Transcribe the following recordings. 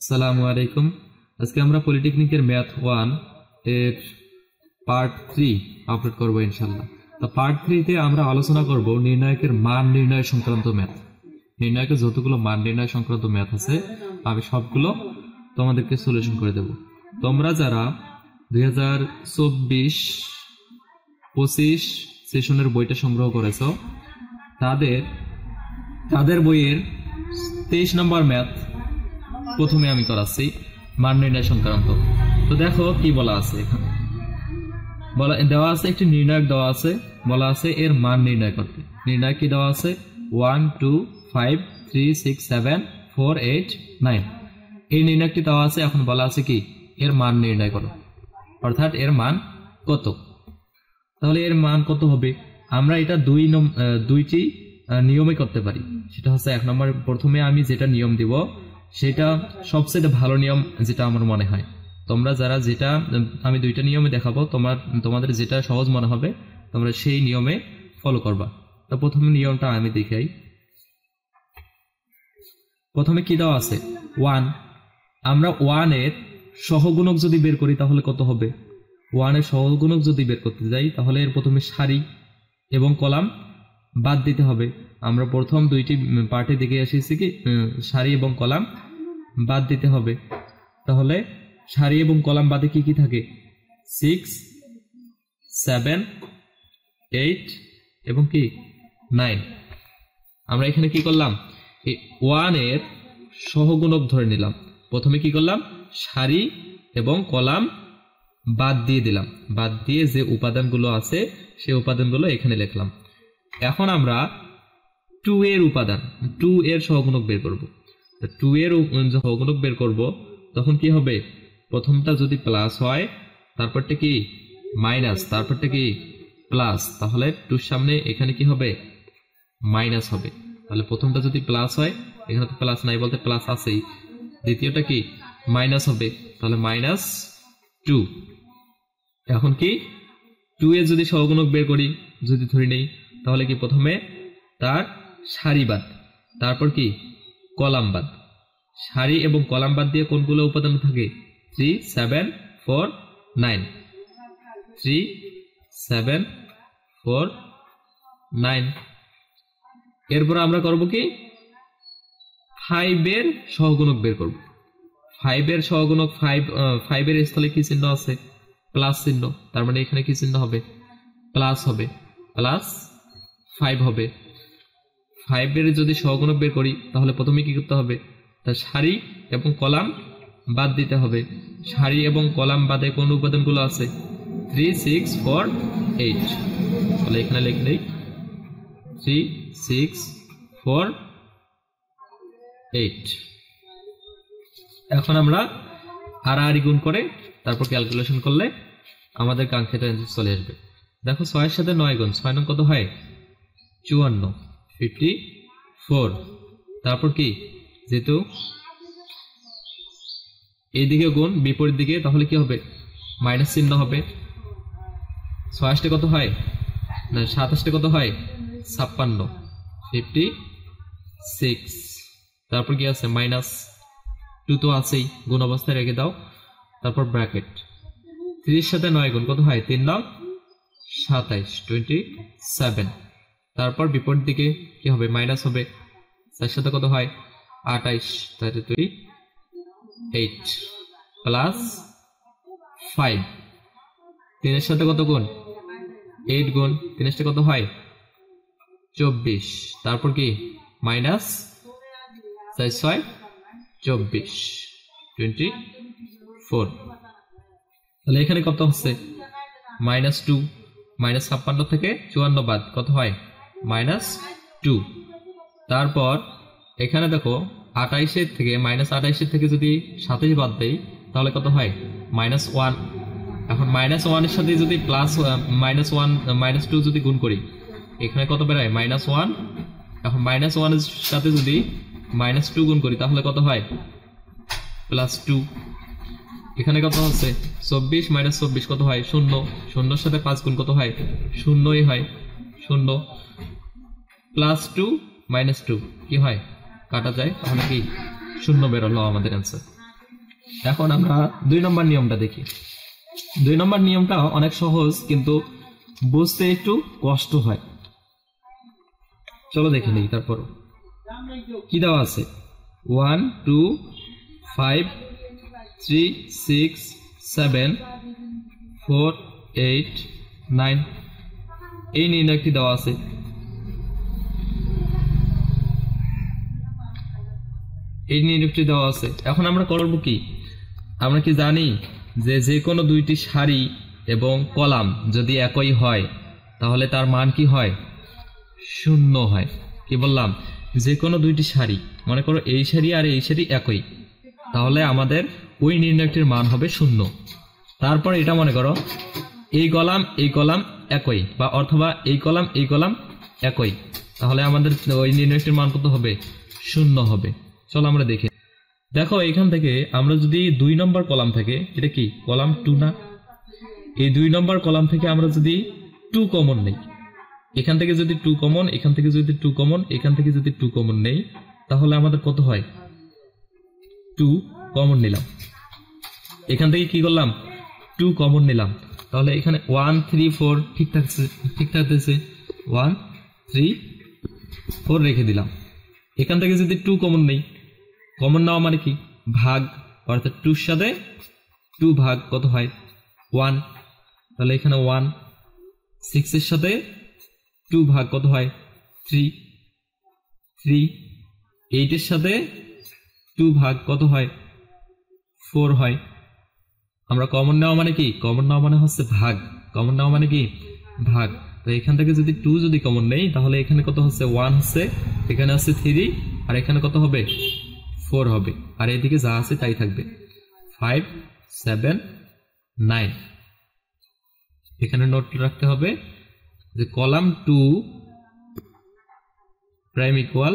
আসসালামু আলাইকুম। আজকে আমরা পলিটেকনিকের ম্যাথ 1 এর পার্ট 3 আপলোড করব ইনশাআল্লাহ। তো পার্ট 3 তে আমরা আলোচনা করব নির্ণায়কের মান নির্ণয় সংক্রান্ত ম্যাথ। নির্ণায়কের যতগুলো মান নির্ণয় সংক্রান্ত ম্যাথ আছে আমি সবগুলো তোমাদেরকে সলিউশন করে দেব। তোমরা যারা 2024-25 সেশনের বইটা সংগ্রহ করেছো তাদের বইয়ের 23 নম্বর ম্যাথ প্রথমে আমি করাচ্ছি মান নির্ণয় সংক্রান্ত। তো দেখো কি বলা আছে, এখানে দেওয়া আছে একটি নির্ণায়ক দেওয়া আছে, বলা আছে এর মান নির্ণয় করতে। নির্ণায়ক কি দেওয়া আছে 1 2 5 3 6 7 4 8 9। এই নির্ণায়কটি দেওয়া আছে, এখন বলা আছে কি এর মান নির্ণয় করো, অর্থাৎ এর মান কত। তাহলে এর মান কত হবে, আমরা এটা দুইটি নিয়মে করতে পারি। সেটা হচ্ছে এক নম্বর, প্রথমে আমি যেটা নিয়ম দিব সেটা সবচেয়ে ভালো নিয়ম যেটা আমার মনে হয়। তোমরা যারা যেটা আমি দুইটা নিয়মে দেখাবো, তোমাদের যেটা সহজ মনে হবে তোমরা সেই নিয়মে ফলো করবা। তো প্রথমে নিয়মটা আমি দেখাই। প্রথমে কি দেওয়া আছে 1। আমরা 1 এর সহগুণক যদি বের করি তাহলে কত হবে, 1 এর সহগুণক যদি বের করতে যাই তাহলে এর প্রথমে সারি এবং কলাম বাদ দিতে হবে। আমরা প্রথম দুইটি পার্টে দেখে এসেছি কি সারি এবং কলাম বাদ দিতে হবে। তাহলে সারি এবং কলাম বাদে কি কি থাকে 6 7 8 এবং কি 9। আমরা এখানে কি করলাম, এই 1 এর সহগুণক ধরে নিলাম। প্রথমে কি করলাম, সারি এবং কলাম বাদ দিয়ে দিলাম, বাদ দিয়ে যে উপাদানগুলো আছে সেই উপাদানগুলো এখানে লিখলাম। এখন আমরা 2 এর উপাদান 2 এর সহগুণক বের করব। 2 এর সহগুণক বের করব তখন কি হবে, প্রথমটা যদি প্লাস হয় তারপরটা কি মাইনাস, তারপরটা কি প্লাস, তাহলে 2 সামনে এখানে কি হবে মাইনাস হবে। তাহলে প্রথমটা যদি প্লাস হয়, এখানে তো প্লাস নাই বলতে প্লাস আছেই, দ্বিতীয়টা কি মাইনাস হবে, তাহলে -2। এখন কি 2 এর যদি সহগুণক বের করি, যদি ধরে নেই তাহলে কি প্রথমে তার সারি বাদ, তারপর কি কলাম বাদ। সারি এবং কলাম বাদ দিয়ে কোনগুলো উপাদান থাকে 3 7 4 9, 3 7 4 9। এরপর আমরা করব কি 5 এর সহগুণক বের করব। 5 এর সহগুণক 5 এর স্থলে কি চিহ্ন আছে প্লাস চিহ্ন, তার মানে এখানে কি চিহ্ন হবে প্লাস হবে, প্লাস 5 হবে। 5 এর যদি সহগুণক বের করি তাহলে প্রথমে কি করতে হবে, তার সারি এবং কলাম বাদ দিতে হবে। সারি এবং কলাম বাদে কোন উপাদানগুলো আছে 3 6 4 8, তাহলে এখানে লিখে দেই 3 6 4 8। এখন আমরা আড়াআড়ি গুণ করে তারপর ক্যালকুলেশন করলে আমাদের কাঙ্ক্ষিত অ্যান্সার চলে আসবে। দেখো 6 এর সাথে 9 গুণ, 6 নং কত হয় 54 54। তারপর কি যেহেতু এইদিকে গুণ বিপরীত দিকে তাহলে কি হবে মাইনাস চিহ্ন হবে। 6 কত হয় না 27 কত হয় 56 56। তারপর কি আছে -2 তো আছেই, গুণ অবস্থায় রেখে দাও, তারপর ব্র্যাকেট। 30 সাথে 9 গুণ কত হয় 3 9 27 27। তারপর বিপরীত দিকে কি হবে মাইনাস হবে, 4 সাথে কত হয় 28, তাহলে 8 প্লাস 5। 3 এর সাথে কত গুণ 8 গুণ, 3 এর সাথে কত হয় 24, তারপর কি মাইনাস 4 6 24 24। তাহলে এখানে কত হচ্ছে -2, -56 থেকে 54 বাদ কত হয় -2। তারপর এখানে দেখো 28 এর থেকে -28 এর থেকে যদি 27 বাদ দেই তাহলে কত হয় -1। এখন -1 এর সাথে যদি প্লাস -2 যদি গুণ করি এখানে কত বেরোয় -1। এখন -1 এর সাথে যদি -2 গুণ করি তাহলে কত হয় +2। এখানে কত হচ্ছে 24 -24 কত হয় 0, 0 এর সাথে 5 গুণ কত হয় 0ই হয় 0, +2 -2 কি হয় কাটা যায়, তাহলে কি 0 বেরোলো আমাদের অ্যান্সার। এখন আমরা 2 নম্বর নিয়মটা দেখি। 2 নম্বর নিয়মটা অনেক সহজ, কিন্তু বুঝতে একটু কষ্ট হয়। চলো দেখে নিই। তারপর কি দেওয়া আছে? 1 2 5 3 6 7 4 8 9 এই নির্ণয়টি দেওয়া আছে। এই নির্ণয়টি দেওয়া আছে। এখন আমরা করব কি? আমরা কি জানি যে যে কোনো দুইটি সারি এবং কলাম যদি একই হয় তাহলে তার মান কি হয়? শূন্য হয়। কি বললাম? যে কোনো দুইটি সারি, মনে করো এই সারি আর এই সারি একই, তাহলে আমাদের ওই নির্ণয়টির মান হবে শূন্য। তারপর এটা মনে করো এই কলাম একই, বা অথবা এই কলাম একই, তাহলে আমাদের ওই নির্ণয়টির মান কত হবে? শূন্য হবে। চলো আমরা দেখি। দেখো এখান থেকে আমরা যদি 2 নম্বর কলাম থেকে, এটা কি কলাম 2 না? এই 2 নম্বর কলাম থেকে আমরা যদি 2 কমন নেই, এখান থেকে যদি 2 কমন, এখান থেকে যদি 2 কমন, এখান থেকে যদি 2 কমন নেই, তাহলে আমাদের কত হয়? 2 কমন নিলাম। এখান থেকে কি করলাম? 2 কমন নিলাম। তাহলে এখানে 1 3 4 ঠিক থাকতেছে 1 3 4 রেখে দিলাম। এখান থেকে যদি 2 কমন নেই, কমন নেওয়া মানে কি? ভাগ, অর্থাৎ 2 এর সাথে 2 ভাগ কত হয়? 1। তাহলে এখানে 1। 6 এর সাথে 2 ভাগ কত হয়? 3 3। 8 এর সাথে 2 ভাগ কত হয়? 4 হয়। আমরা কমন নেওয়া মানে কি? কমন নেওয়া মানে হচ্ছে ভাগ। কমন নেওয়া মানে কি? ভাগ। তো এখান থেকে যদি 2 যদি কমন নেই, তাহলে এখানে কত হচ্ছে? 1 হচ্ছে, এখানে আছে 3, আর এখানে কত হবে? 4 হবে। আর এদিকে যা আছে তাই থাকবে। 5 7 9। এখানে নোট রাখতে হবে যে কলাম 2 প্রাইম ইকুয়াল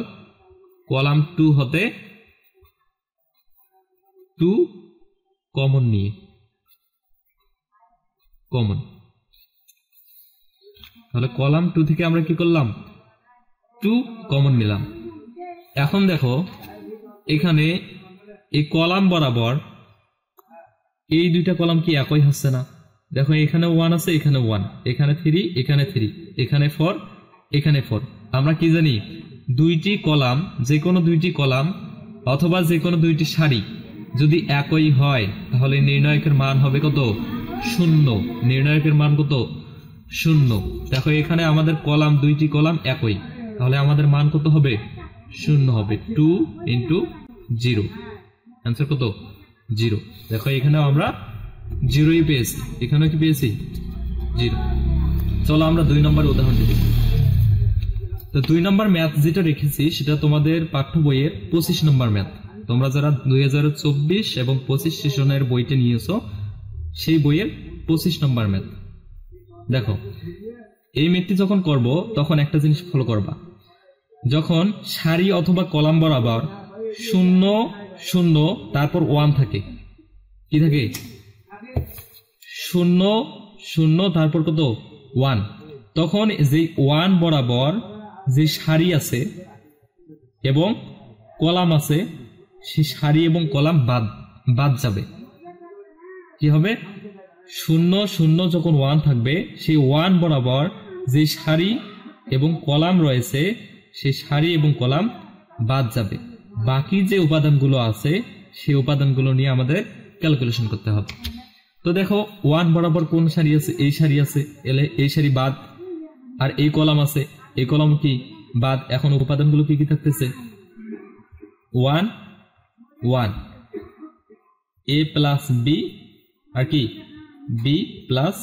কলাম 2 হতে 2 কমন নিয়ে, কমন। তাহলে কলাম 2 থেকে আমরা কি করলাম? 2 কমন নিলাম। এখন দেখো এখানে এই কলাম বরাবর এই দুইটা কলাম কি একই হচ্ছে না? দেখো এখানে 1 আছে, এখানে 1, এখানে 3, এখানে 3, এখানে 4, এখানে 4। আমরা কি জানি? দুইটি কলাম, যে কোনো দুইটি কলাম অথবা যে কোনো দুইটি সারি যদি একই হয় তাহলে নির্ণায়কের মান হবে কত? শূন্য। নির্ণায়কের মান কত? শূন্য। দেখো এখানে আমাদের কলাম, দুইটি কলাম একই, তাহলে আমাদের মান কত হবে? শূন্য হবে। 2 × 0। অ্যান্সার কত? 0। দেখো এখানেও আমরা 0ই পেয়েছি, এখানেও কি পেয়েছি? 0। চলো আমরা 2 নম্বর উদাহরণটি দেখি। তো 2 নম্বর ম্যাথ যেটা রেখেছি সেটা তোমাদের পাঠ্য বইয়ের 25 নম্বর ম্যাথ। তোমরা যারা 2024 এবং 25 সেশনের বইটা নিয়েছো, সেই বইয়ের 25 নম্বর ম্যাথ। দেখো এই ম্যাথটি যখন করব তখন একটা জিনিস ফলো করবা। যখন সারি অথবা কলাম বরাবর 0 0 তারপর 1 থাকে, কি থাকে? 0 0 তারপর কত? 1। তখন যে 1 বরাবর যে সারি আছে এবং কলাম আছে, সেই সারি এবং কলাম বাদ যাবে। কি হবে? 0 0 যখন 1 থাকবে, সেই 1 বরাবর যে সারি এবং কলাম রয়েছে সেই সারি এবং কলাম বাদ যাবে। বাকি যে উপাদানগুলো আছে সেই উপাদানগুলো নিয়ে আমাদের ক্যালকুলেশন করতে হবে। তো দেখো 1 বরাবর কোন সারি আছে? এই সারি আছে, এলে এই সারি বাদ। আর এই কলাম আছে, এই কলাম কি? বাদ। এখন উপাদানগুলো কি কি থাকতেছে? 1 1, a প্লাস বি, আর কি বি প্লাস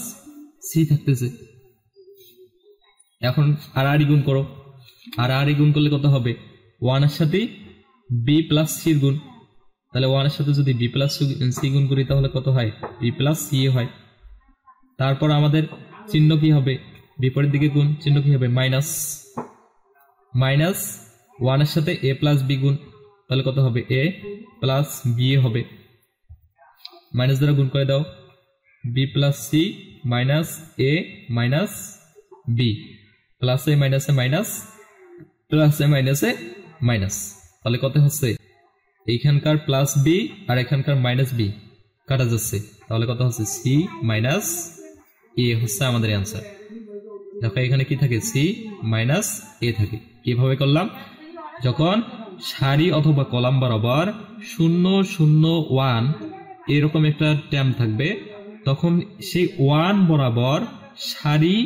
সি থাকতেছে। এখন আর গুণ করো, আর গুণ করলে কত হবে? 1 এর সাথে বি প্লাস সির গুণ। তাহলে 1 এর সাথে যদি বি প্লাস সি গুণ করি তাহলে কত হয়? বি প্লাস সি হয়। তারপর আমাদের চিহ্ন কি হবে? বিপরীত দিকে গুণ, চিহ্ন কি হবে? মাইনাস। 1 এর সাথে এ প্লাস বি গুণ, তাহলে কত হবে? এ প্লাস বি হবে। মাইনাস দ্বারা গুণ করে দাও, বি প্লাস সি মাইনাস এ মাইনাস বি, প্লাস এ মাইনাস এ মাইনাস, প্লাস এ মাইনাস এ মাইনাস, তাহলে কত হচ্ছে? এইখানকার প্লাস বি আর এখানকার মাইনাস বি কাটা যাচ্ছে, তাহলে কত হচ্ছে সি মাইনাস এ হচ্ছে আমাদের অ্যান্সার। দেখো এখানে কি থাকে, সি মাইনাস এ থাকে। কিভাবে করলাম, যখন সারি অথবা কলাম বরাবর 0 0 1 এরকম একটা টার্ম থাকবে, তখন সেই 1 বরাবর সারি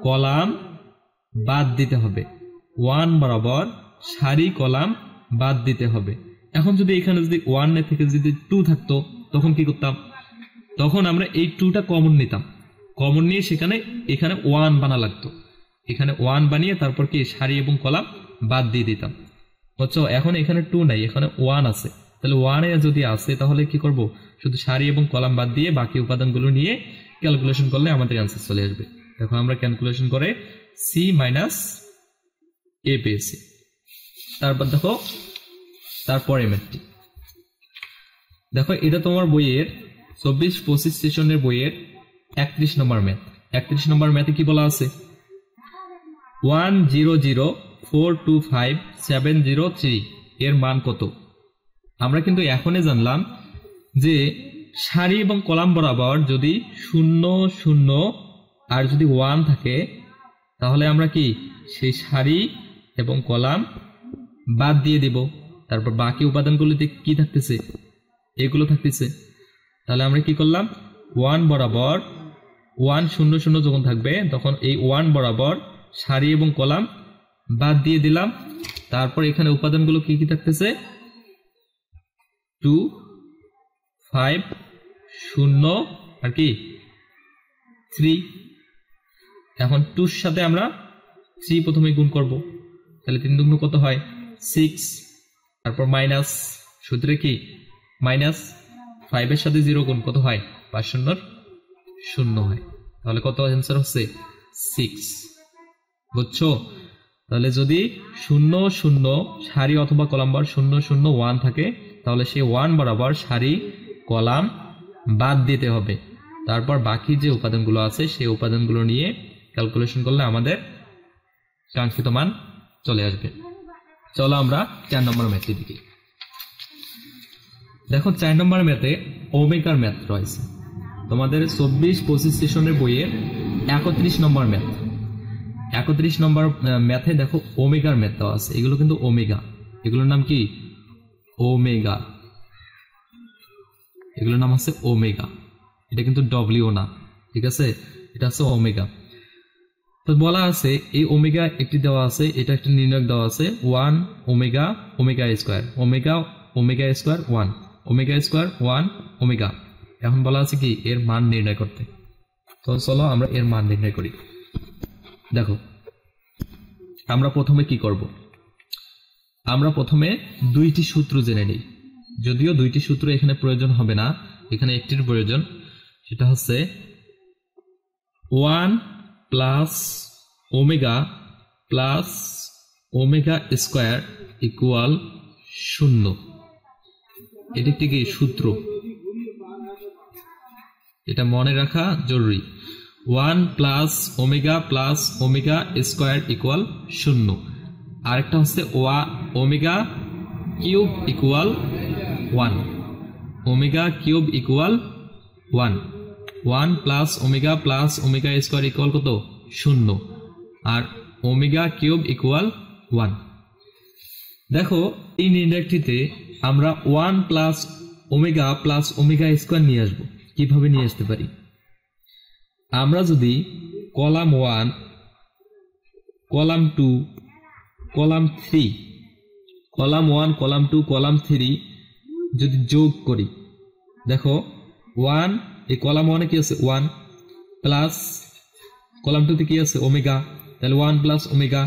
কলাম বাদ দিতে হবে। 1 বরাবর সারি কলাম বাদ দিতে হবে। এখন যদি এখানে যদি 1 এর থেকে যদি 2 থাকতো, তখন কি করতাম, তখন আমরা এই 2টা কমন নিতাম, কমন নিয়ে এখানে 1 বানা লাগতো, এখানে 1 বানিয়ে তারপর কি সারি এবং কলাম বাদ দিয়ে দিতাম। বুঝছো, এখন এখানে 2 নাই, এখানে 1 আছে, তাহলে 1 এ যদি আসে তাহলে কি করব, শুধু সারি এবং কলাম বাদ দিয়ে বাকি উপাদানগুলো নিয়ে ক্যালকুলেশন করলে আমাদের অ্যান্সার চলে আসবে। দেখো আমরা ক্যালকুলেশন করে সি মাইনাস এ পেয়েছি। তারপর দেখো তারপরে ম্যাথটি দেখো, এটা তোমার বইয়ের 24-25 সেশনের বইয়ের 31 নম্বর ম্যাথ। 31 নম্বর ম্যাথে কি বলা আছে, 100425703 এর মান কত। আমরা কিন্তু এখনই জানলাম যে সারি এবং কলাম বরাবর যদি 0 0 আর যদি 1 থাকে, তাহলে আমরা কি সেই সারি এবং কলাম বাদ দিয়ে দিব, তারপর বাকি উপাদানগুলোতে কি থাকতেছে, এগুলো থাকতেছে। তাহলে আমরা কি করলাম, 1 বরাবর 1 0 0 যখন থাকবে তখন এই 1 বরাবর সারি এবং কলাম বাদ দিয়ে দিলাম। তারপর এখানে উপাদানগুলো কি কি থাকতেছে, 2 5 0 আর কি 3। এখন 2 এর সাথে আমরা 3 প্রথমে গুণ করব, তাহলে 3 দুগুণ কত হয় 6। তারপর মাইনাস, সূত্রে কি মাইনাস 5 এর সাথে 0 গুণ কত হয় 5 0 0 হয়, তাহলে কত অ্যান্সার হচ্ছে 6। বুঝছো, তাহলে যদি 0 0 সারি অথবা কলাম বার 0 0 1 থাকে, তাহলে সেই 1 বরাবর সারি কলাম বাদ দিতে হবে। তারপর বাকি যে উপাদানগুলো আছে সেই উপাদানগুলো নিয়ে ক্যালকুলেশন করলে আমাদের কাঙ্ক্ষিত মান চলে আসবে। চলো আমরা 4 নম্বর ম্যাথে দেখি। দেখো 4 নম্বর ম্যাথে ওমেগার ম্যাথ রয়েছে তোমাদের 24-25 সেশনের বইয়ের 31 নম্বর ম্যাথ। 31 নম্বর ম্যাথে দেখো ওমেগার ম্যাথ দেওয়া আছে, এগুলো কিন্তু ওমেগা, এগুলোর নাম কি ওমেগা, এগুলোর নাম আছে ওমেগা, এটা কিন্তু ডব্লিউ না, ঠিক আছে, এটা হচ্ছে ওমেগা। তো বলা আছে এই ওমেগা একটি দেওয়া আছে, এটা একটা নির্ণায়ক দেওয়া আছে 1 omega omega square, omega omega square 1 omega square 1 omega. এখন বলা আছে কি এর মান নির্ণয় করতে। তো চলো আমরা এর মান নির্ণয় করি। দেখো আমরা প্রথমে কি করব, আমরা প্রথমে দুইটি সূত্র জেনে নিই, যদিও দুইটি সূত্র এখানে প্রয়োজন হবে না, এখানে একটির প্রয়োজন, সেটা হচ্ছে 1 plus omega plus omega square equal 0। এটি একটি কি সূত্র, এটা মনে রাখা জরুরি। 1 প্লাস ওমেগা স্কয়ার ইকুয়াল 0। আরেকটা হচ্ছে omega cube equal 1, omega cube equal 1, 1 plus omega square equal কত 0, আর ওমেগা কিউব ইকুয়াল 1। দেখো এই নির্ণয়টিতে আমরা 1 প্লাস ওমেগা স্কয়ার নিয়ে আসবো। কিভাবে নিয়ে আসতে পারি, আমরা যদি column 1 column 2 column 3 column 1 column 2 column 3 যদি যোগ করি, দেখো 1 এই কলাম 1 এ কি আছে 1 প্লাস কলাম 2 তে কি আছে ওমেগা, তাহলে 1 প্লাস ওমেগা,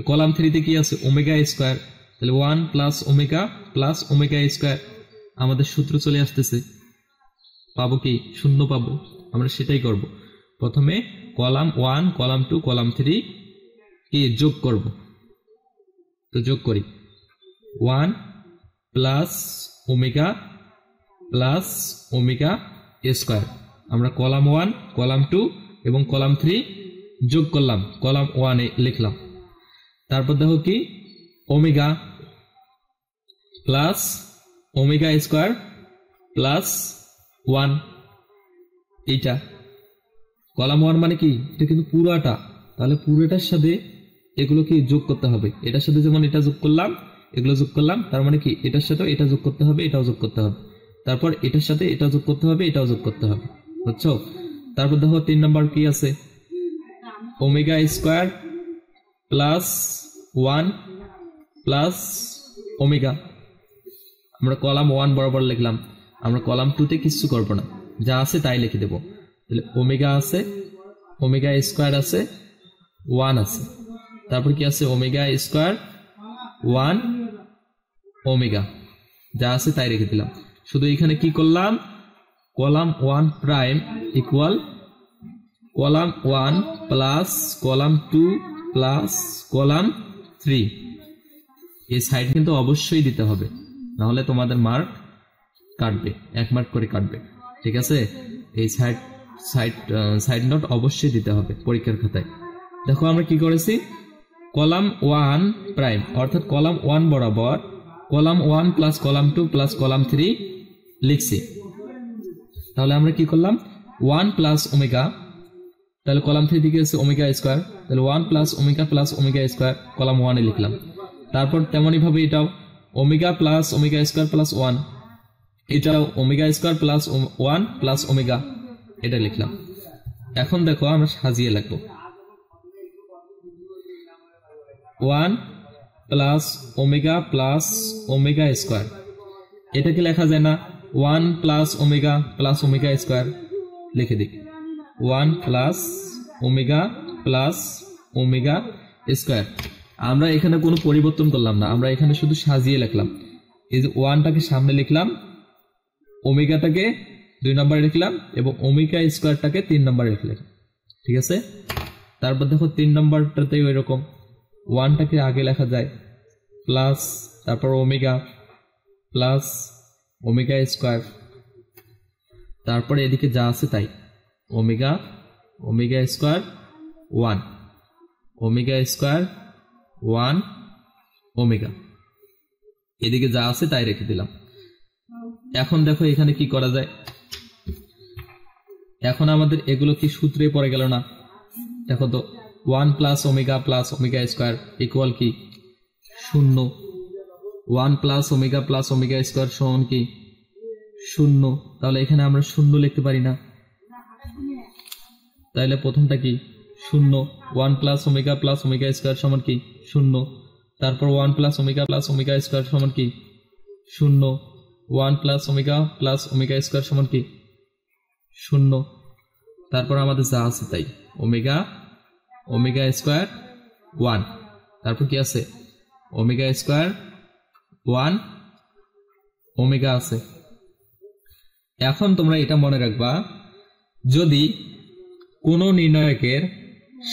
কলাম 3 তে কি আছে ওমেগা স্কয়ার, তাহলে 1 প্লাস ওমেগা স্কয়ার। আমাদের সূত্র চলে আসতেছে, পাবো কি 0 পাবো। আমরা সেটাই করব, প্রথমে কলাম 1 কলাম 2 কলাম 3 কি যোগ করব। তো যোগ করি 1 প্লাস ওমেগা স্কয়ার, আমরা কলাম 1 কলাম 2 এবং কলাম 3 যোগ করলাম, কলাম 1 এ লিখলাম। তারপর দেখো কি omega plus omega square plus 1, এইটা কলাম 1 মানে কি, এটা কিন্তু পুরাটা, তাহলে পুরোটার সাথে এগুলো কি যোগ করতে হবে, এটার সাথে যেমন এটা যোগ করলাম, এগুলো যোগ করলাম, তার মানে কি এটার সাথে এটা যোগ করতে হবে, এটাও যোগ করতে হবে, তারপর এটার সাথে এটা যোগ করতে হবে, এটাও যোগ করতে হবে, বুঝছো? তারপর দেখো 3 নাম্বার কি আছে, omega square plus 1 plus omega. আমরা কলাম 1 বরাবর লিখলাম, আমরা কলাম 2 তে কিছু করব না, যা আছে তাই লিখে দেব। তাহলে ওমেগা আছে, ওমেগা স্কোয়ার আছে, 1 আছে, তারপর কি আছে ওমেগা স্কোয়ার 1 ওমেগা, যা আছে তাই রেখে দিলাম। শুধু এখানে কি করলাম, column 1 prime equal column 1 plus column 2 plus column 3, এই সাইড কিন্তু অবশ্যই দিতে হবে, নাহলে তোমাদের মার্ক কাটবে, 1 মার্ক করে কাটবে, ঠিক আছে? এই সাইড নোট অবশ্যই দিতে হবে পরীক্ষার খাতায়। দেখো আমরা কি করেছি, কলাম 1 প্রাইম অর্থাৎ কলাম 1 বরাবর column 1 plus column 2 plus column 3 লিখছি। তাহলে আমরা কি করলাম, 1 প্লাস ওমেগা, তাহলে কলাম 3 দিকে আছে ওমেগা স্কোয়ার, তাহলে 1 প্লাস ওমেগা স্কোয়ার কলাম 1 এ লিখলাম। তারপর তেমনই ভাবে এটাও omega plus omega square plus 1, এটাও omega square plus 1 plus omega, এটা লিখলাম। এখন দেখো আমরা সাজিয়ে লিখবো, 1 প্লাস ওমেগা স্কোয়ার, এটা কি লেখা যায় না, 1 প্লাস ওমেগা স্কোয়ার লিখে দিই, 1 প্লাস ওমেগা স্কোয়ার। আমরা এখানে কোনো পরিবর্তন করলাম না, আমরা এখানে শুধু সাজিয়ে লিখলাম। এই যে 1টাকে সামনে লিখলাম, ওমেগাটাকে 2 নম্বরে লিখলাম এবং ওমেগা স্কোয়ারটাকে 3 নম্বরে লিখলাম, ঠিক আছে? তারপর দেখো 3 নম্বরটাতে ওই রকম 1টাকে আগে লেখা যায় প্লাস, তারপর ওমেগা প্লাস ওমেগা স্কোয়ার, তারপরে এদিকে যা আছে তাই omega square 1 omega square 1 omega, এদিকে যা আছে তাই রেখে দিলাম। এখন দেখো এখানে কি করা যায়, এখন আমাদের এগুলো কি সূত্রে পড়ে গেল না, দেখো তো 1 প্লাস ওমেগা স্কোয়ার ইকুয়াল কি 0, 1 প্লাস ওমেগা স্কোয়ার সমান কি 0, তাহলে এখানে আমরা 0 লিখতে পারি না, তাহলে প্রথমটা কি 0, 1 প্লাস ওমেগা স্কোয়ার সমান কি 0, তারপর 1 প্লাস ওমেগা স্কোয়ার সমান কি 0, 1 প্লাস ওমেগা স্কোয়ার সমান কি 0, তারপর আমাদের যা আছে তাই ওমেগা স্কোয়ার 1, তারপর কি আছে ওমেগা স্কোয়ার 1 ওমেগা আছে। এখন তোমরা এটা মনে রাখবা, যদি কোনো নির্ণয়কের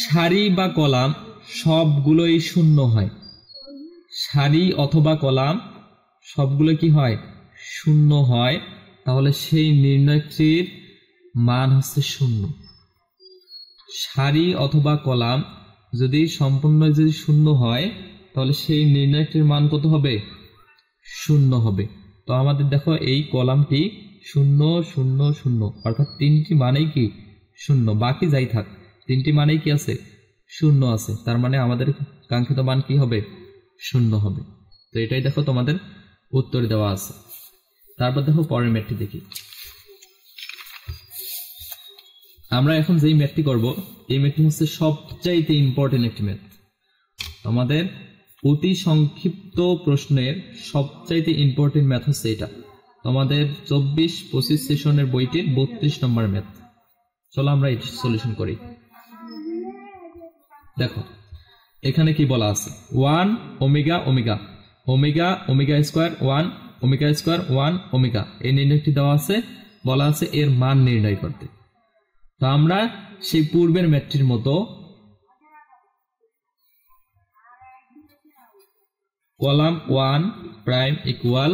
সারি বা কলাম সবগুলোই 0 হয়, সারি অথবা কলাম সবগুলো কি হয় 0 হয়, তাহলে সেই নির্ণয়টির মান হচ্ছে 0। সারি অথবা কলাম যদি সম্পূর্ণ 0 হয়, তাহলে সেই নির্ণয়টির মান কত হবে 0 হবে। তো আমাদের দেখো এই কলামটি 0 0 0 অর্থাৎ 3টি মানেই কি 0, বাকি যাই থাক 3টি মানেই কি আছে 0 আছে, তার মানে আমাদের কাঙ্ক্ষিত মান কি হবে 0 হবে। তো এটাই দেখো তোমাদের উত্তর দেওয়া আছে। তারপর দেখো পরের ম্যাথটি দেখি। আমরা এখন যেই ম্যাথটি করব, এই ম্যাথটি হচ্ছে সবচাইতে ইম্পর্টেন্ট একটি ম্যাথ, আমাদের অতি সংক্ষিপ্ত প্রশ্নের সবচাইতে ইম্পর্টেন্ট ম্যাথ হচ্ছে এটা, তোমাদের 24-25 সেশনের বইটির 32 নম্বর ম্যাথ। চলো আমরা এটি সলিউশন করি। দেখো এখানে কি বলা আছে, 1 omega square 1 omega square 1 omega, এই নির্ণয়টি দেওয়া আছে, বলা আছে এর মান নির্ণয় করতে। তো আমরা সেই পূর্বের ম্যাথটির মতো column 1 prime equal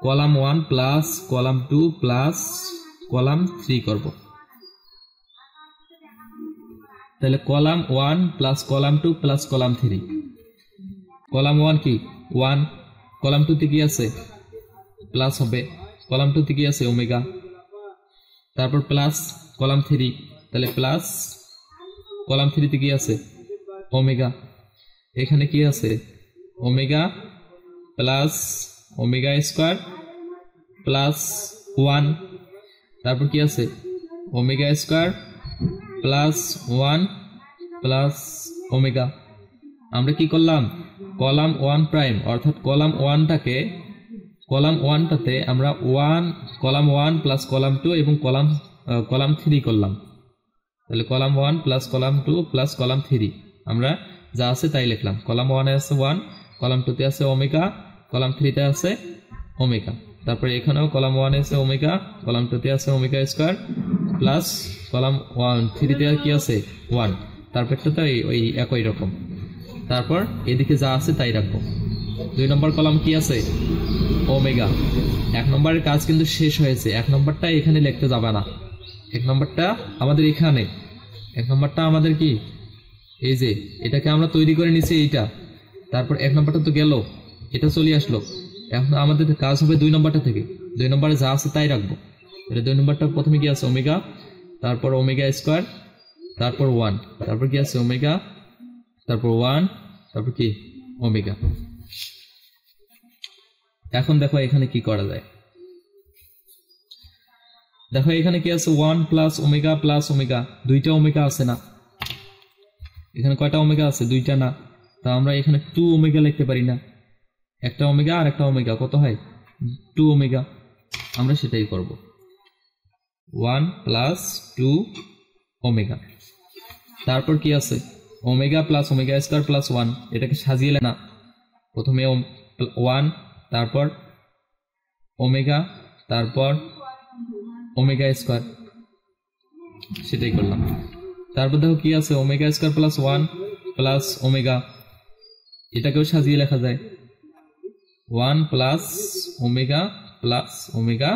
column 1 plus column 2 plus column 3 করব। তাহলে column 1 plus column 2 plus column 3, column 1 কি 1, কলাম 2 তে কি আছে প্লাস হবে, কলাম 2 তে কি আছে ওমেগা, তারপর প্লাস কলাম 3, তাহলে প্লাস কলাম 3 তে কি আছে ওমেগা, এখানে কি আছে omega plus omega square plus 1, তারপর কি আছে omega square plus 1 plus omega. আমরা কি করলাম কলাম 1 প্রাইম অর্থাৎ কলাম 1টাতে আমরা 1 কলাম 1 প্লাস কলাম 2 এবং কলাম 3 করলাম, তাহলে column 1 plus column 2 plus column 3 আমরা যা আছে তাই লিখলাম। কলাম 1 এ আছে 1, কলাম 2 তে আছে ওমেগা, কলাম 3 তে আছে ওমেগা, তারপরে এখানেও কলাম 1 এ আছে ওমেগা, কলাম 2 তে আছে ওমেগা স্কয়ার প্লাস কলাম 3 তে কি আছে 1, তারপরটা তো ওই একই রকম। তারপর এদিকে যা আছে তাই রাখবো। 2 নম্বর কলাম কি আছে ওমেগা। 1 নম্বরের কাজ কিন্তু শেষ হয়েছে, 1 নম্বরটা এখানে লিখতে যাবে না, 1 নম্বরটা আমাদের এখানে, 1 নম্বরটা আমাদের কি এই যে এটাকে আমরা তৈরি করে নিছি এইটা, তারপর 1 নম্বরটা তো গেল, এটা চলে আসলো, এখন আমাদের কাজ হবে 2 নম্বরটা থেকে, 2 নম্বরে যা আছে তাই রাখবো। তাহলে 2 নম্বরটা প্রথমে কি আছে ওমেগা, তারপর ওমেগা স্কয়ার, তারপর 1, তারপর কি আছে ওমেগা, তারপর 1, তারপর কি ওমেগা। এখন দেখো এখানে কি করা যায়, দেখো এখানে কি আছে 1 প্লাস ওমেগা, দুইটা ওমেগা আছে না, এখানে কয়টা ওমেগা আছে দুইটা না, তা আমরা এখানে 2 ওমেগা লিখতে পারি না, একটা ওমেগা আর একটা ওমেগা কত হয় 2 ওমেগা, আমরা সেটাই করব 1 প্লাস 2 ওমেগা। তারপর কি আছে omega plus omega square plus 1, এটাকে সাজিয়ে না, প্রথমে 1 তারপর ওমেগা তারপর ওমেগা স্কয়ার, সেটাই করলাম। তারপর দেখো কি আছে omega square plus 1 plus omega, এটাকেও সাজিয়ে লেখা যায় 1 প্লাস ওমেগা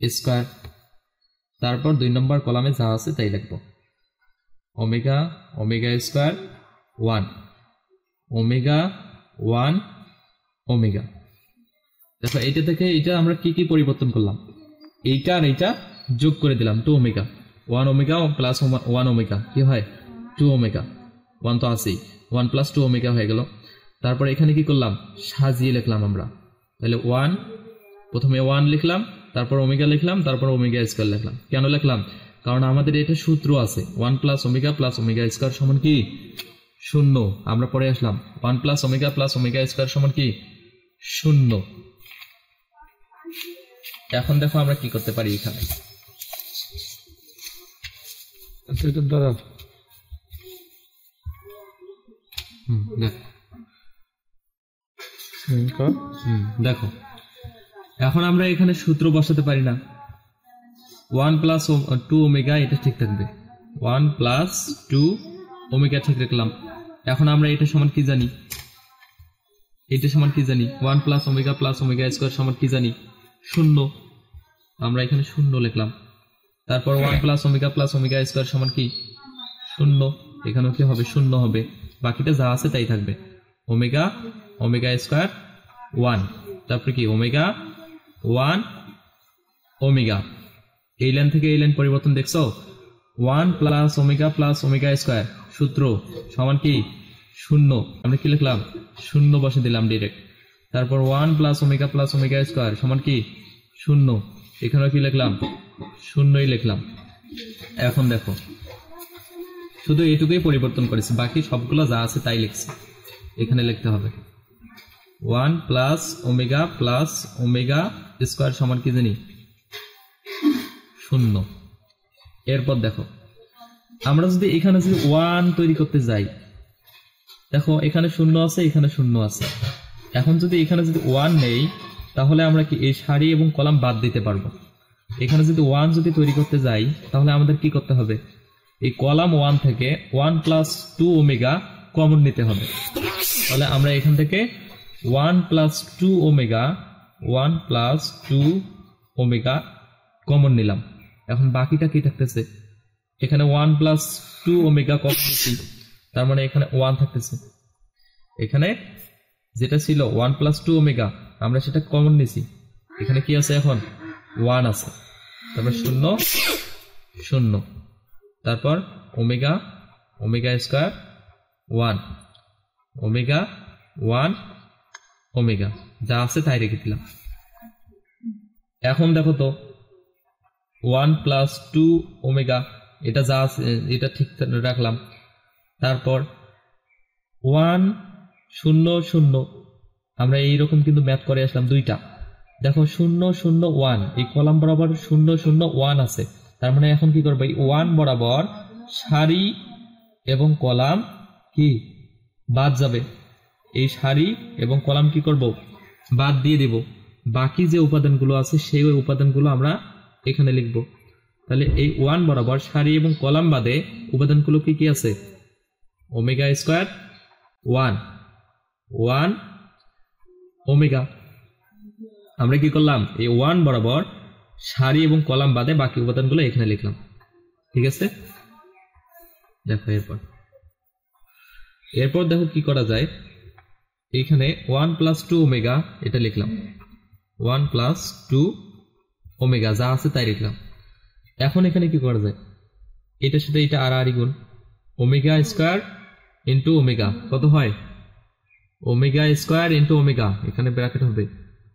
স্কয়ার। তারপর 2 নম্বর কলামে যা আছে তাই লিখবো ওমেগা স্কয়ার 1 ওমেগা 1 ওমেগা। দেখো এইটা থেকে এটা আমরা কি কি পরিবর্তন করলাম, এইটা আর এইটা যোগ করে দিলাম 2 ওমেগা, 1 ওমেগা প্লাস 1 ওমেগা কি হয় 2 ওমেগা, 1 তো আছেই, 1 প্লাস 2 ওমেগা হয়ে গেল। তারপর এখানে কি করলাম সাজিয়ে লিখলাম আমরা, তাহলে 1 প্রথমে 1 লিখলাম, তারপর ওমেগা লিখলাম, তারপর ওমেগা স্কয়ার লিখলাম। কেন লিখলাম, কারণ আমাদের এটা সূত্র আছে 1 প্লাস ওমেগা স্কয়ার সমান কি 0, আমরা পরে আসলাম 1 প্লাস ওমেগা স্কয়ার সমান কি 0। এখন দেখো আমরা কি করতে পারি এখানে, দেখো এখন আমরা এখানে সূত্র বসাতে পারি না, 1 প্লাস 2 ওমেগা এটা ঠিক থাকবে, 1 প্লাস 2 ওমেগা ঠিক রাখলাম। এখন আমরা এটা সমান কি জানি, 1 প্লাস ওমেগা স্কয়ার সমান কি জানি 0, আমরা এখানে 0 লিখলাম। তারপর 1 প্লাস ওমেগা স্কয়ার সমান কি 0, এখানেও কি হবে 0 হবে, বাকিটা যা আছে তাই থাকবে ওমেগা স্কয়ার 1, তারপর কি ওমেগা 1 ওমেগা, এই লাইন থেকে এই লাইন পরিবর্তন দেখছো, 1 প্লাস ওমেগা স্কয়ার সূত্র সমান কি 0, আমরা কি লিখলাম 0 বসে দিলাম ডাইরেক্ট। তারপর 1 প্লাস ওমেগা স্কয়ার সমান কি 0, এখানেও কি লিখলাম 0ই লিখলাম। এখন দেখো শুধু এইটুকুই পরিবর্তন করেছি, বাকি সবগুলো যা আছে তাই লিখছি, এখানে লিখতে হবে 1 প্লাস ওমেগা স্কয়ার সমান কি জানি 0। এরপর দেখো আমরা যদি এখানে 1 তৈরি করতে যাই, দেখো এখানে 0 আছে, এখানে 0 আছে, এখন যদি এখানে 1 নেই তাহলে আমরা কি এই সারি এবং কলাম বাদ দিতে পারবো। এখানে যদি 1 যদি তৈরি করতে যাই তাহলে আমাদের কি করতে হবে, এই কলাম 1 থেকে 1 প্লাস 2 ওমেগা কমন নিতে হবে, তাহলে আমরা এখান থেকে 1 প্লাস 2 ওমেগা কমন নিলাম। এখন বাকিটা কি থাকতেছে, এখানে 1 প্লাস 2 ওমেগা কমন নিচ্ছি, তার মানে এখানে 1 থাকতেছে, এখানে যেটা ছিল 1 প্লাস 2 ওমেগা আমরা সেটা কমন নিছি, এখানে কি আছে এখন 1 আছে, তারপর 0 0, তারপর omega omega square 1 omega 1 omega যা আছে তাই রেখে দিলাম। এখন দেখো তো 1 প্লাস 2 ওমেগা এটা যা আছে এটা ঠিক রাখলাম। তারপর 1 0 0 আমরা এইরকম কিন্তু ম্যাথ করে আসলাম দুইটা। দেখো 0 0 1 এই কলাম বরাবর 0 0 1 আছে, তার মানে এখন কি করব, এই 1 বরাবর সারি এবং কলাম কি বাদ যাবে। এই সারি এবং কলাম কি করব, বাদ দিয়ে দেব। বাকি যে উপাদানগুলো আছে সেই উপাদানগুলো আমরা এখানে লিখব। তাহলে এই 1 বরাবর সারি এবং কলাম বাদে উপাদানগুলো কি কি আছে, ওমেগা স্কয়ার 1 1 ওমেগা। আমরা কি করলাম, এই 1 বরাবর সারি এবং কলাম বাদে বাকি উপাদানগুলো এখানে লিখলাম। ঠিক আছে, দেখো এরপর দেখো কি করা যায়। এইখানে 1 প্লাস 2 ওমেগা এটা লিখলাম, 1 প্লাস 2 ওমেগা যা আছে তাই লিখলাম। এখন এখানে কি করা যায়, এটার সাথে এটা আর গুণ, ওমেগা স্কয়ার ইন্টু ওমেগা কত হয়, ওমেগা স্কয়ার ইন্টু ওমেগা, এখানে ব্র্যাকেট হবে,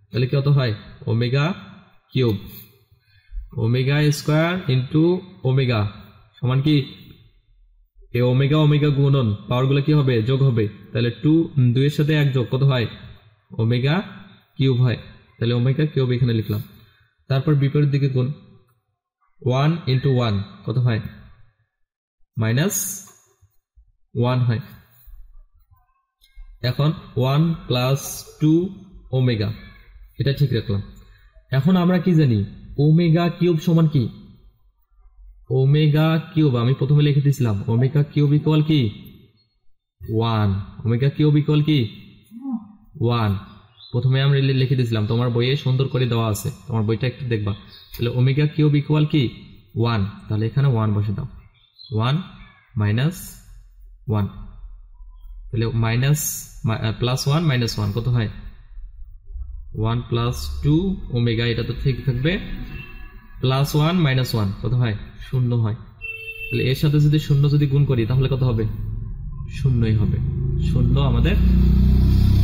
তাহলে কত হয় omega cube, omega square into omega সমান কি এই ওমেগা ওমেগা গুণন পাওয়ারগুলো কি হবে, যোগ হবে। তাহলে 2 এর সাথে 1 যোগ কত হয়, ওমেগা কিউব হয়। তাহলে ওমেগা কিউব এখানে লিখলাম। তারপর বিপরীত দিকে গুণ, 1 ইন্টু 1 কত হয়, মাইনাস 1 হয়। এখন 1 প্লাস 2 ওমেগা এটা ঠিক রাখলাম। এখন আমরা কি জানি, ওমেগা কিউব সমান কি, ওমেগা কিউব আমি প্রথমে লিখে দিয়েছিলাম, ওমেগা কিউব ইকুয়াল কি 1, ওমেগা কিউব ইকুয়াল কি 1, প্রথমে আমরা লিখে দিয়েছিলাম, তোমার বইয়ে সুন্দর করে দেওয়া আছে, তোমার বইটা একটু দেখবা। তাহলে ওমেগা কিউব ইকুয়াল কি 1, তাহলে এখানে 1 বসে দাও, 1 মাইনাস 1, তাহলে মাইনাস প্লাস 1 মাইনাস 1 কত হয়, 1 প্লাস 2 ওমেগা এটা তো ঠিক থাকবে, প্লাস 1 মাইনাস 1 কত হয়, 0 হয়। তাহলে এর সাথে যদি 0 যদি গুণ করি তাহলে কত হবে, 0ই হবে, 0 আমাদের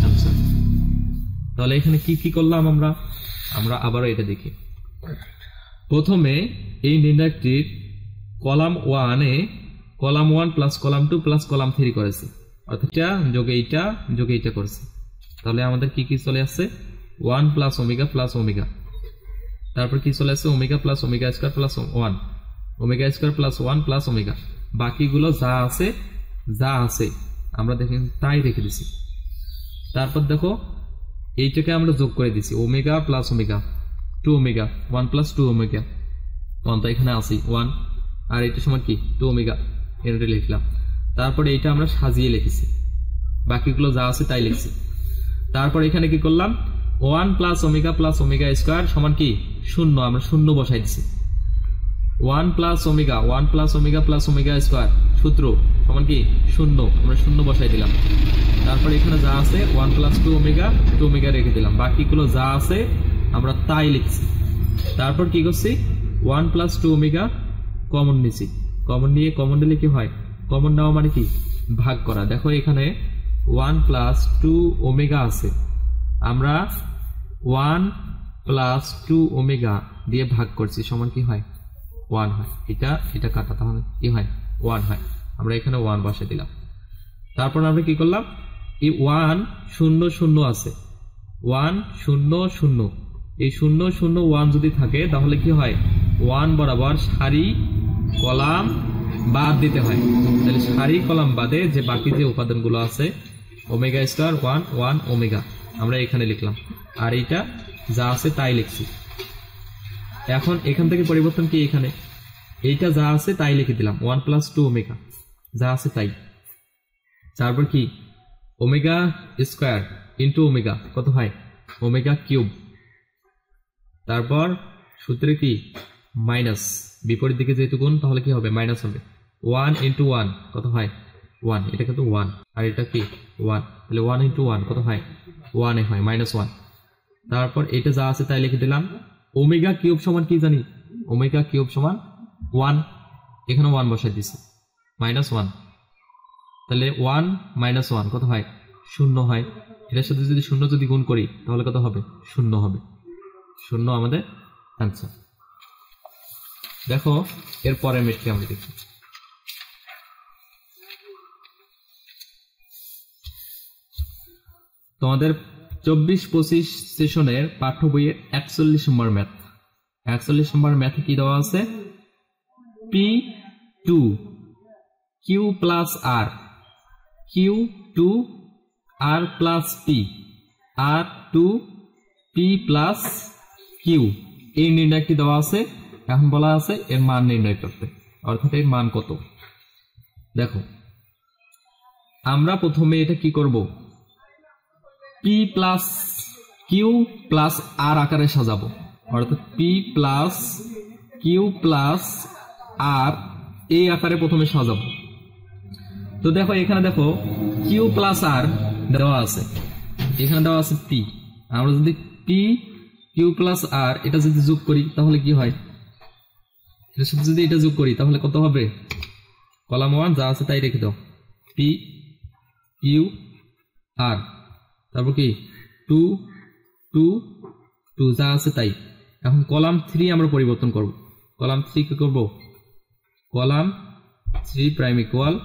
অ্যান্সার। তাহলে এখানে কি কি করলাম আমরা আবারও এটা দেখি। প্রথমে এই নির্ণায়কটির কলাম 1 এ column 1 plus column 2 plus column 3 করেছি, অর্থাৎ এটা যোগে এইটা করেছি। তাহলে আমাদের কি কি চলে আসছে, 1 প্লাস ওমেগা প্লাস ওমেগা, তারপর কি চলে আসছে omega plus omega square plus 1 omega square plus 1 plus omega, বাকিগুলো যা আছে আমরা দেখেন তাই রেখে দিছি। তারপর দেখো এইটাকে আমরা যোগ করে দিছি, omega plus omega 2 omega 1 plus 2 omega, তখন তো এখানে আসি 1 আর এটা সমান কি 2 ওমেগা, এটা লিখলাম। তারপরে এইটা আমরা সাজিয়ে লিখেছি, বাকিগুলো যা আছে তাই লিখছি। তারপর এখানে কি করলাম, 1 প্লাস ওমেগা স্কয়ার সমান কি 0, আমরা 0 বসাই দিছি। 1 প্লাস ওমেগা স্কয়ার সূত্র সমান কি 0, আমরা 0 বসাই দিলাম। তারপর এখানে যা আছে 1 প্লাস 2 ওমেগা রেখে দিলাম, বাকিগুলো যা আছে আমরা তাই লিখছি। তারপর কি করছি, 1 প্লাস 2 ওমেগা কমন নিছি, কমন নিলে কি হয়, কমন নেওয়া মানে কি ভাগ করা। দেখো এখানে 1 প্লাস 2 ওমেগা আছে, আমরা 1 প্লাস 2 ওমেগা দিয়ে ভাগ করছি, সমান কি হয় 1 হয়। এটা কাটা তাহলে কি হয় 1 হয়, আমরা এখানে 1 বসে দিলাম। তারপর আমরা কি করলাম, এই 1 0 0 আছে, 1 0 0, এই 0 0 1 যদি থাকে তাহলে কি হয়, 1 বরাবর সারি কলাম বাদ দিতে হয়। তাহলে সারি কলাম বাদে যে বাকি যে উপাদানগুলো আছে ওমেগা স্কয়ার 1 1 ওমেগা আমরা এখানে লিখলাম, আর এইটা যা আছে তাই লিখছি। এখন এখান থেকে পরিবর্তন কি, এখানে এইটা যা আছে তাই লিখে দিলাম, 1 প্লাস 2 ওমেগা যা আছে তাই। তারপর কি ওমেগা স্কয়ার ইন্টু ওমেগা কত হয়, ওমেগা কিউব। তারপর সূত্রে কি মাইনাস, বিপরীত দিকে যেহেতু গুণ তাহলে কি হবে মাইনাস হবে, 1 ইন্টু 1 কত হয় 1, এটা কিন্তু 1 আর এটা কি 1, তাহলে 1 ইন্টু 1 কত হয় 1 এ হয় মাইনাস 1। তারপর এটা যা আছে তাই লিখে দিলাম। ওমেগা কিউব সমান কি জানি, ওমেগা কিউব সমান 1, এখানে 1 বসাই দিছি, -1, তাহলে 1 - 1 কত হয়, 0 হয়। এটার সাথে যদি 0 যদি গুণ করি তাহলে কত হবে, 0 হবে। 0 আমাদের আনসার। দেখো এর পরের মেটকে আমরা দেখি। তোমাদের 24-25 সেশনের পাঠ্য বইয়ের 41 নম্বর ম্যাথ, 41 নম্বর ম্যাথে কি দেওয়া আছে, P2 Q plus R, Q2 R plus P, R2 P plus Q, এই নির্ণয়টি দেওয়া আছে। এখন বলা আছে এর মান নির্ণয় করতে, অর্থাৎ এর মান কত। দেখো আমরা প্রথমে এটা কি করব, P plus Q plus R আকারে সাজাবো, অর্থাৎ P plus Q plus R এই আকারে প্রথমে সাজাবো। তো দেখো এখানে দেখো Q প্লাস R দেওয়া আছে, এখানে দেওয়া আছে P। আমরা যদি P Q প্লাস R এটা যদি যোগ করি তাহলে কি হয়, এর সাথে যদি এটা যোগ করি তাহলে কত হবে, কলাম 1 যা আছে তাই রেখে দাও, P Q R, তারপর কি 2 2 2 যা আছে তাই। এখন কলাম 3 আমরা পরিবর্তন করব, কলাম 3 কি করব, column 3 prime equal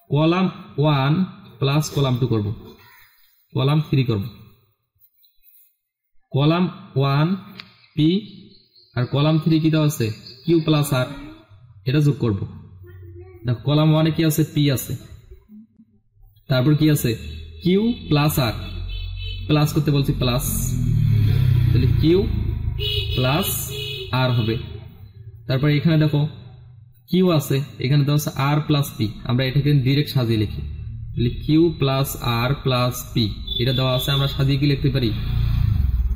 column 1 plus column 2 করব, কলাম 3 করব, কলাম 1 P আর কলাম 3 কি দেওয়া আছে, Q প্লাস R, এটা যোগ করব। দেখো কলাম 1 এ কি আছে, P আছে, তারপর কি আছে Q প্লাস R, প্লাস করতে বলছি প্লাস, তাহলে Q প্লাস R হবে। তারপর এখানে দেখো Q আছে, এখানে দেওয়া আছে R প্লাস P, আমরা এটাকে ডিরেক্ট সাজিয়ে লিখি, তাহলে Q plus R plus P, এটা দেওয়া আছে, আমরা সাজিয়ে কি লিখতে পারি,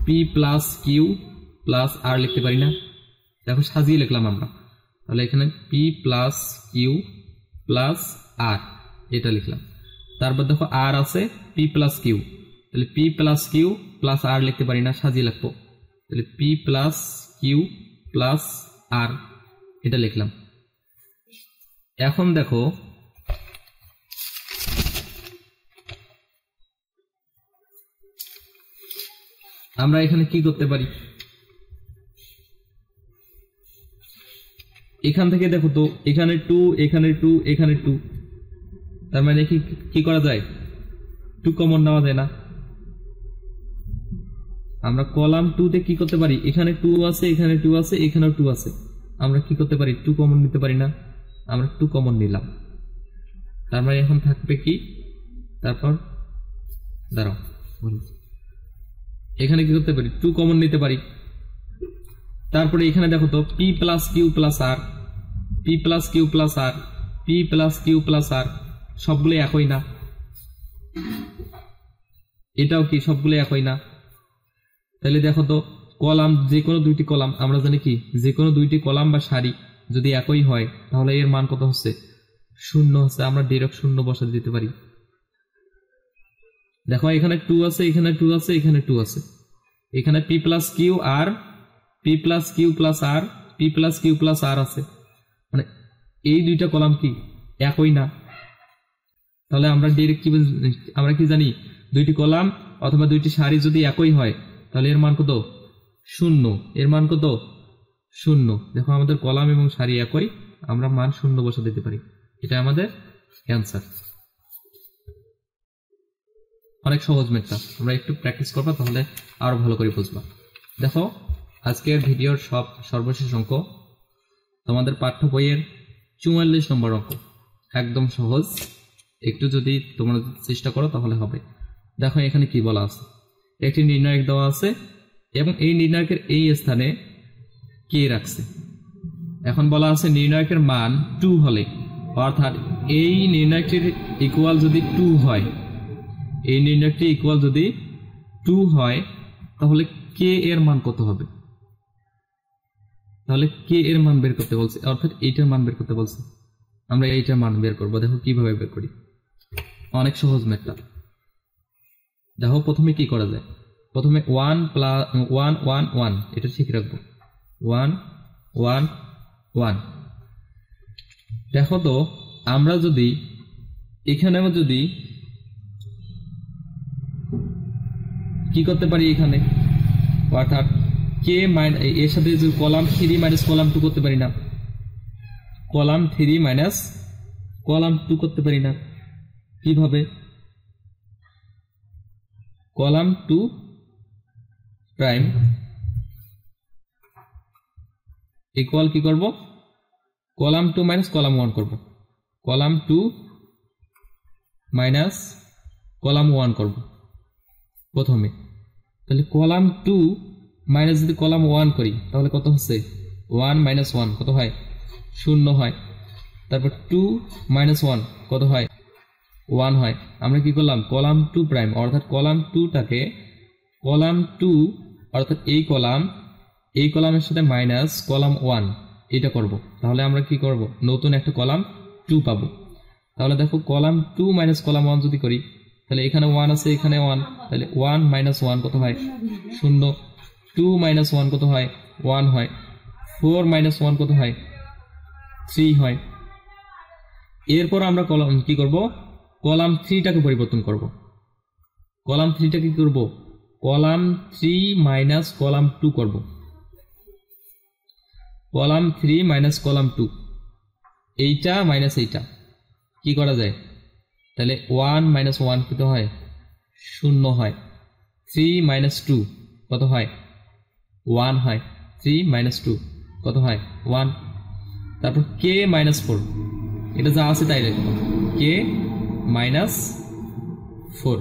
P plus Q plus R লিখতে পারি না। দেখো সাজিয়ে লিখলাম আমরা, তাহলে এখানে P plus Q plus R এটা লিখলাম। তারপর দেখো R আছে P প্লাস Q, তাহলে P plus Q plus R লিখতে পারি না, সাজিয়ে লিখবো, তাহলে P plus Q plus R এটা লিখলাম। এখন দেখো আমরা এখানে কি করতে পারি, এখান থেকে দেখো তো এখানে 2 এখানে 2 এখানে 2, তার মানে কি করা যায়, 2 কমন নেওয়া যায় না। আমরা কলাম 2 তে কি করতে পারি, এখানে 2 আছে এখানে 2 আছে এখানেও 2 আছে, আমরা কি করতে পারি, 2 কমন নিতে পারি না, আমরা 2 কমন নিলাম। তার মানে এখন থাকবে কি, তারপর দাঁড়াও এখানে কি করতে পারি, 2 কমন নিতে পারি। তারপরে এখানে দেখো তো P plus Q plus R, P plus Q plus R, P plus Q plus R, সবগুলো একই না, এটাও কি সবগুলো একই না। তাহলে দেখো তো কলাম যে কোনো দুইটি কলাম, আমরা জানি কি যে কোনো দুইটি কলাম বা সারি যদি একই হয় তাহলে এর মান কত হচ্ছে, 0 হচ্ছে, আমরা ডাইরেক্ট 0 বসাতে দিতে পারি। দেখো এখানে 2 আছে এখানে 2 আছে এখানে 2 আছে, এখানে P প্লাস Q আর P plus Q plus R, P plus Q plus R আছে, মানে এই দুইটা কলাম কি একই না। তাহলে আমরা ডাইরেক্ট কি আমরা কি জানি, দুইটি কলাম অথবা দুইটি সারি যদি একই হয় তাহলে এর মান কত, 0, এর মান কত 0। দেখো আমাদের কলাম এবং সারি একই, আমরা মান 0 বসে দিতে পারি, এটা আমাদের অ্যান্সার। অনেক সহজ ম্যাথটা, আমরা একটু প্র্যাকটিস করবো তাহলে আরো ভালো করে বুঝবা। দেখো আজকের ভিডিওর সর্বশেষ অঙ্ক, তোমাদের পাঠ্য বইয়ের 44 নম্বর অঙ্ক, একদম সহজ, একটু যদি তোমরা চেষ্টা করো তাহলে হবে। দেখো এখানে কি বলা আছে, একটি নির্ণায়ক দেওয়া আছে এবং এই নির্ণায়কের এই স্থানে কে রাখছে। এখন বলা আছে নির্ণায়কের মান 2 হলে, অর্থাৎ এই নির্ণায়কটির ইকুয়াল যদি 2 হয়, এই নির্ণায়কটি ইকুয়াল যদি 2 হয় তাহলে কে এর মান কত হবে, তাহলে কে এর মান বের করতে বলছে, অর্থাৎ এইটার মান বের করতে বলছে। আমরা এইটার মান বের করবো, দেখো কিভাবে বের করি, অনেক সহজ ম্যাথটা। দেখো প্রথমে কি করা যায়, প্রথমে 1 প্লাস 1 1 1, এটা ঠিক রাখবো, 1 1 1। দেখো তো আমরা যদি এখানেও যদি কি করতে পারি, এখানে অর্থাৎ কে এর সাথে যে কলাম 3 মাইনাস কলাম 2 করতে পারি না, কলাম 3 মাইনাস কলাম 2 করতে পারি না। কিভাবে? কলাম 2 প্রাইম ইকুয়াল কি করব, কলাম 2 মাইনাস কলাম 1 করব, কলাম 2 মাইনাস কলাম 1 করব প্রথমে। তাহলে কলাম 2 মাইনাস যদি কলাম 1 করি তাহলে কত হচ্ছে, 1 মাইনাস 1 কত হয়, 0 হয়। তারপর 2 মাইনাস 1 কত হয়, 1 হয়। আমরা কি করলাম, কলাম 2 প্রাইম অর্থাৎ কলাম 2টাকে কলাম 2 অর্থাৎ এই কলামের সাথে মাইনাস কলাম 1 এটা করব। তাহলে আমরা কি করব, নতুন একটা কলাম 2 পাবো। তাহলে দেখো কলাম 2 মাইনাস কলাম 1 যদি করি তাহলে এখানে 1 আছে, এখানে 1, তাহলে 1 মাইনাস 1 কত হয়, 0। 2 মাইনাস 1 কত হয়, 1 হয়। 4 মাইনাস 1 কত হয়, 3 হয়। এরপর আমরা কলাম কি করব, কলাম 3টাকে পরিবর্তন করব। কলাম 3টাকে কি করব, কলাম 3 মাইনাস কলাম 2 করব, কলাম 3 মাইনাস কলাম 2, এইটা মাইনাস এইটা কি করা যায়, তাহলে 1 মাইনাস 1 কত হয়, 0 হয়। 3 মাইনাস 2 কত হয়, 1 হয়। 3 মাইনাস 2 কত হয়, 1। তারপর কে মাইনাস 4, এটা যা আছে তাই লিখব, কে মাইনাস 4।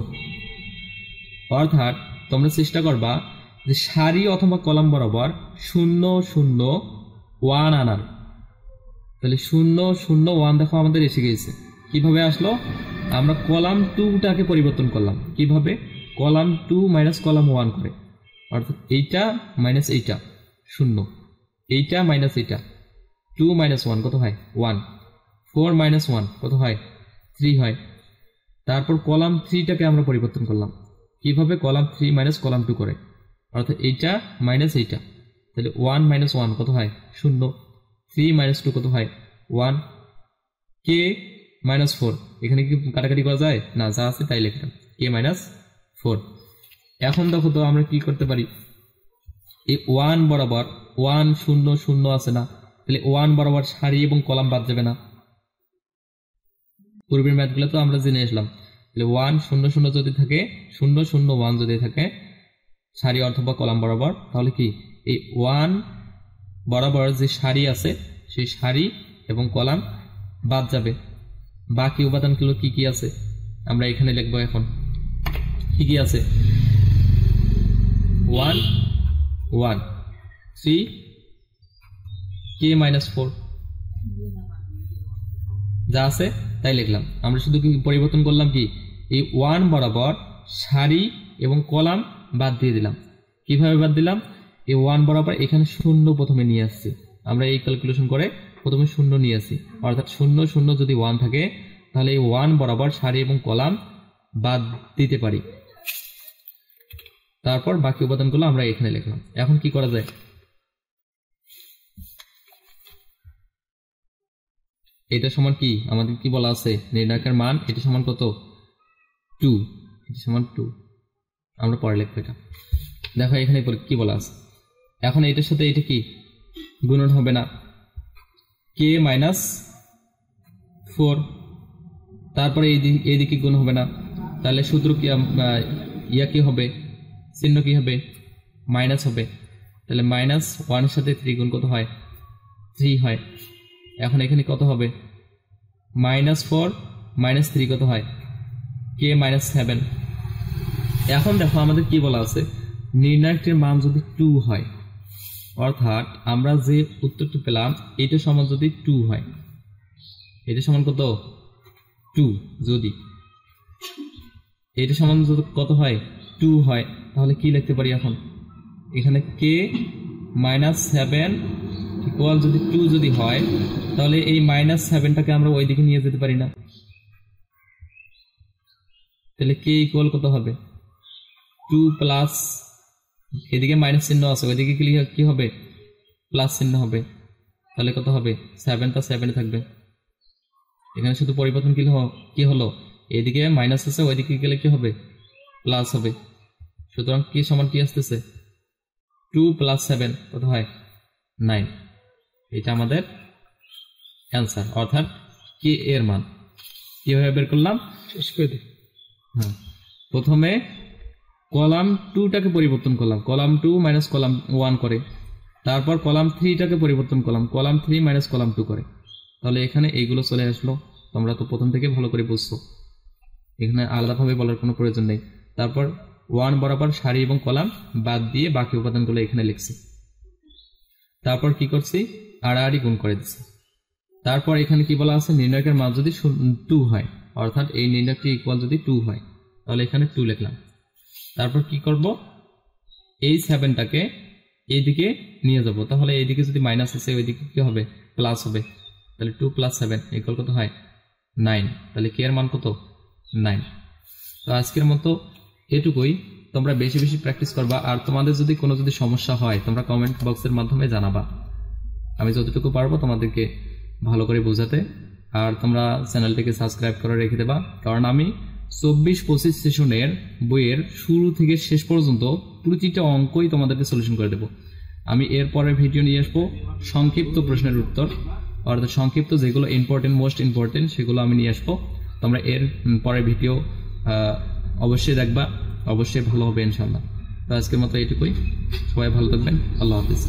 অর্থাৎ তোমরা চেষ্টা করবা যে সারি অথবা কলাম বরাবর 0 0 1 আনার। তাহলে 0 0 1 দেখো আমাদের এসে গেছে। কিভাবে আসলো, আমরা কলাম 2টাকে পরিবর্তন করলাম। কিভাবে, কলাম 2 মাইনাস কলাম 1 করে, অর্থাৎ এইটা মাইনাস এইটা 0, এইটা মাইনাস এইটা, 2 মাইনাস 1 কত হয়, 1। 4 মাইনাস 1 কত হয়, 3 হয়। তারপর কলাম 3টাকে আমরা পরিবর্তন করলাম। কিভাবে, কলাম 3 মাইনাস কলাম 2 করে, অর্থাৎ এইটা মাইনাস এইটা, তাহলে 1 মাইনাস 1 কত হয়, 0। 3 মাইনাস 2 কত হয়, 1। কে মাইনাস 4, এখানে কি কাটাকাটি করা যায় না, যা আছে তাই লিখলাম, কে মাইনাস 4। এখন দেখো তো আমরা কি করতে পারি, এই 1 বরাবর 1 0 0 আছে না, তাহলে 1 বরাবর সারি এবং কলাম বাদ যাবে না। পূর্বের ম্যাথগুলো তো আমরা জেনে আসলাম। তাহলে 1 0 0 যদি থাকে, 0 0 1 যদি থাকে সারি অথবা কলাম বরাবর, তাহলে কি এই 1 বরাবর যে সারি আছে সেই সারি এবং কলাম বাদ যাবে। বাকি উপাদানগুলো কি কি আছে আমরা এখানে লিখব। এখন কি কি আছে, 1 1 3 কে মাইনাস 4 যা আছে তাই লিখলাম। আমরা শুধু কি পরিবর্তন করলাম, কি এই 1 বরাবর সারি এবং কলাম বাদ দিয়ে দিলাম। কিভাবে বাদ দিলাম, এই 1 বরাবর এখানে 0 প্রথমে নিয়ে আসছি। আমরা এই ক্যালকুলেশন করে প্রথমে 0 নিয়ে আসি, অর্থাৎ 0 0 যদি 1 থাকে তাহলে এই 1 বরাবর সারি এবং কলাম বাদ দিতে পারি। তারপর বাকি উপাদানগুলো আমরা এখানে লিখলাম। এখন কি করা যায়, এটা সমান কি আমাদের কি বলা আছে, নির্ণায়কের মান এটা সমান কত, 2, এটা সমান 2। আমরা পরে লিখব এটা। দেখো এখানে কি বলা আছে, এখন এটার সাথে এটা কি গুণন হবে না, কে মাইনাস 4। তারপরে এইদিকে গুণ হবে না, তাহলে সূত্র কি কি হবে, চিহ্ন কি হবে, মাইনাস হবে। তাহলে মাইনাস 1 এর সাথে 3 গুণ কত হয়, 3 হয়। এখন এখানে কত হবে, মাইনাস 4 মাইনাস 3 কত হয়, কে মাইনাস 7। এখন দেখো আমাদের কি বলা আছে, নির্ণায়কের মান যদি 2 হয়, অর্থাৎ আমরা যে উত্তরটি পেলাম এটা সমান যদি 2 হয়, এটা সমান কত, 2। যদি এটা সমান যদি কত হয়, 2 হয়, তাহলে কি লিখতে পারি এখন, এখানে কে মাইনাস 7 ইকুয়াল যদি 2 যদি হয়, তাহলে এই মাইনাস 7টাকে আমরা ওই দিকে নিয়ে যেতে পারি না। তাহলে কে ইকুয়াল কত হবে, 2 প্লাস এদিকে মাইনাস চিহ্ন আছে, ওইদিকে কি হবে প্লাস চিহ্ন হবে, তাহলে কত হবে 7 তা 7 থাকবে। এখানে শুধু পরিবর্তন কি হলো এদিকে মাইনাস আছে, ওইদিকে গেলে কি হবে প্লাস হবে। সুতরাং কি সমান কি আসতেছে 2 + 7 কত হয় 9। এটা আমাদের অ্যান্সার, অর্থাৎ কি এর মান কিভাবে বের করলাম শেষ করে দিই। হ্যাঁ, প্রথমে কলাম 2টাকে পরিবর্তন করলাম, কলাম 2 মাইনাস কলাম 1 করে, তারপর কলাম 3টাকে পরিবর্তন করলাম, কলাম 3 মাইনাস কলাম 2 করে। তাহলে এখানে এইগুলো চলে আসলো, তোমরা তো প্রথম থেকে ভালো করে বুঝছো, এখানে আলাদাভাবে বলার কোনো প্রয়োজন নেই। তারপর 1 বরাবর সারি এবং কলাম বাদ দিয়ে বাকি উপাদানগুলো এখানে লিখছি। তারপর কি করছি আড়াআড়ি গুণ করে দিচ্ছি। তারপর এখানে কি বলা আছে নির্ণয়কের মান যদি 2 হয়, অর্থাৎ এই নির্ণয়টি ইকুয়াল যদি 2 হয়, তাহলে এখানে 2 লিখলাম। তারপর কি করব এই 7টাকে এইদিকে নিয়ে যাব, তাহলে এইদিকে যদি মাইনাস আছে ওইদিকে কি হবে প্লাস হবে, তাহলে 2 + 7 ইকুয়াল কত হয় 9। তাহলে কে এর মান কত 9। তো আজকের মতো এটুকুই, তোমরা বেশি বেশি প্র্যাকটিস করবা, আর তোমাদের যদি কোনো সমস্যা হয় তোমরা কমেন্ট বক্সের মাধ্যমে জানাবা, আমি যতটুকু পারবো তোমাদেরকে ভালো করে বোঝাতে। আর তোমরা চ্যানেলটিকে সাবস্ক্রাইব করে রেখে দেবা, কারণ আমি 24-25 সেশনের বইয়ের শুরু থেকে শেষ পর্যন্ত প্রতিটা অঙ্কই তোমাদেরকে সলিউশন করে দেব। আমি এর পরের ভিডিও নিয়ে আসবো সংক্ষিপ্ত প্রশ্নের উত্তর, অর্থাৎ সংক্ষিপ্ত যেগুলো ইম্পর্টেন্ট মোস্ট ইম্পর্টেন্ট সেগুলো আমি নিয়ে আসবো। তোমরা এর পরের ভিডিও অবশ্যই দেখবা, অবশ্যই ভালো হবে ইনশাআল্লাহ। তো আজকের মতো এইটুকুই, সবাই ভালো থাকবেন, আল্লাহ হাফিজ।